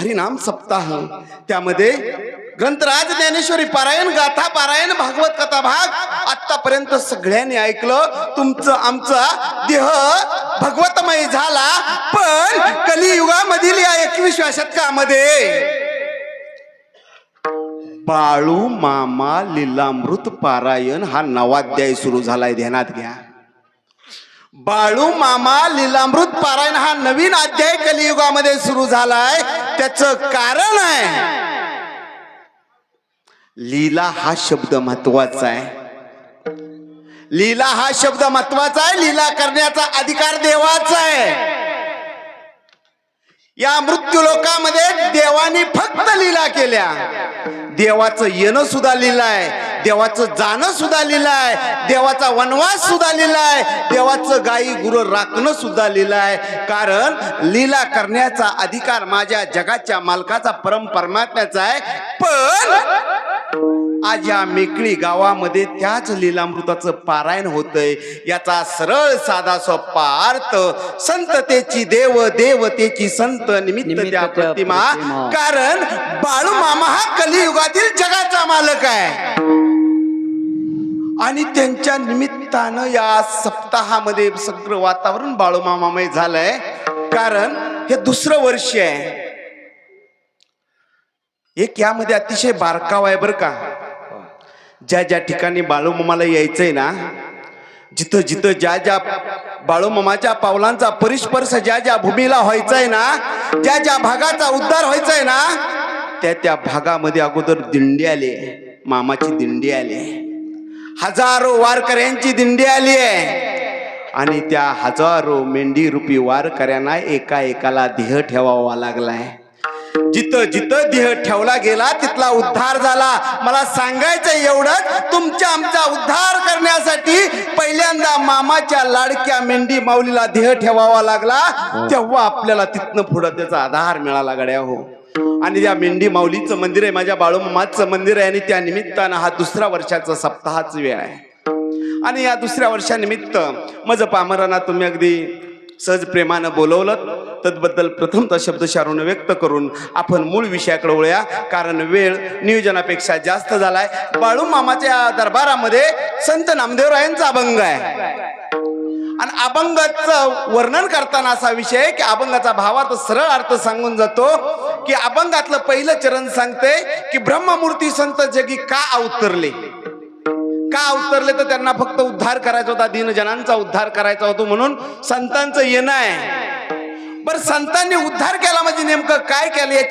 हरिनाम सप्ताह, त्यामध्ये ग्रंथराज ज्ञानेश्वरी पारायण, गाथा पारायण, भागवत कथा भाग आतापर्यंत सगळ्यांनी ऐकलं. तुमचं आमचा देह भगवतमय झाला, पण कलियुगामधील या 21व्या शतकामध्ये बाळू मामा लीलामृत पारायण हा नवाध्याय सुरू झालाय. ध्यानात घ्या, बाळू मामा लीलामृत पारायण हा नवीन अध्याय कलियुगामध्ये सुरू झालाय. त्याचं कारण आहे, लीला हा शब्द महत्वाचा आहे. लीला हा शब्द महत्वाचा आहे. लीला करण्याचा अधिकार देवाचा आहे. या मृत्यू लोकामध्ये देवानी फक्त लीला केल्या. देवाचं येणं सुद्धा लीला आहे, देवाचं जाणं सुद्धा लीला आहे, देवाचा वनवास सुद्धा लीला आहे, देवाचं गाई गुरं राखणं सुद्धा लीला आहे. कारण लीला करण्याचा अधिकार माझ्या जगाच्या मालकाचा परमात्म्याचा आहे. पण आज या मेकळी गावामध्ये त्याच लीलामृताचं पारायण होतंय. याचा सरळ साधा सोपा अर्थ, संततेची देव, देवतेची संत, निमित्त त्या प्रतिमा. कारण बाळू मामा हा कलियुगातील जगाचा मालक आहे आणि त्यांच्या निमित्तानं या सप्ताहामध्ये सगळं वातावरण बाळू मामामय झालंय. कारण हे दुसरं वर्ष आहे. एक यामध्ये अतिशय बारकाव आहे बरं का. ज्या ज्या ठिकाणी बाळूमामाला यायचंय ना, जिथं जिथं ज्या ज्या बाळूमामाच्या पावलांचा परिस्पर्श ज्या ज्या भूमीला व्हायचाय ना, ज्या ज्या भागाचा उद्धार व्हायचाय ना, त्या त्या भागामध्ये अगोदर दिंडी आली, मामाची दिंडी आली, हजारो वारकऱ्यांची दिंडी आली आहे. आणि त्या हजारो मेंढी रूपी वारकऱ्यांना एका एकाला देह ठेवावा लागलाय. जिथं जिथं देह ठेवला गेला तिथला उद्धार झाला. मला सांगायचं एवढंच, तुमच्या आमचा उद्धार करण्यासाठी पहिल्यांदा मामाच्या लाडक्या मेंढी माऊलीला देह ठेवावा लागला. तेव्हा आपल्याला तिथनं पुढं त्याचा आधार मिळाला गड्या हो. आणि त्या मेंढी माऊलीचं मंदिर आहे, माझ्या बाळूमामाचं मंदिर आहे. आणि त्या निमित्तानं हा दुसऱ्या वर्षाचा सप्ताहाच वेळ आहे. आणि या दुसऱ्या वर्षानिमित्त माझं पामरांना तुम्ही अगदी सहज प्रेमानं बोलवलं, तद्बद्दल प्रथमतः शब्दशारून व्यक्त करून आपण मूळ विषयाकडे वळूया. कारण वेळ नियोजनापेक्षा जास्त झालाय. बाळू मामाच्या दरबारामध्ये संत नामदेवरायांचा अभंग आहे. आणि अभंगाचं वर्णन करताना असा विषय आहे की अभंगाचा भावात सरळ अर्थ सांगून जातो की अभंगातलं पहिलं चरण सांगते की ब्रह्ममूर्ती संत जगी का अवतरले. का अवतरले तर त्यांना फक्त उद्धार करायचा होता, दीनजनांचा उद्धार करायचा होता, म्हणून संतांचं येणं आहे. बरं, संतांनी उद्धार केला म्हणजे नेमकं काय केलं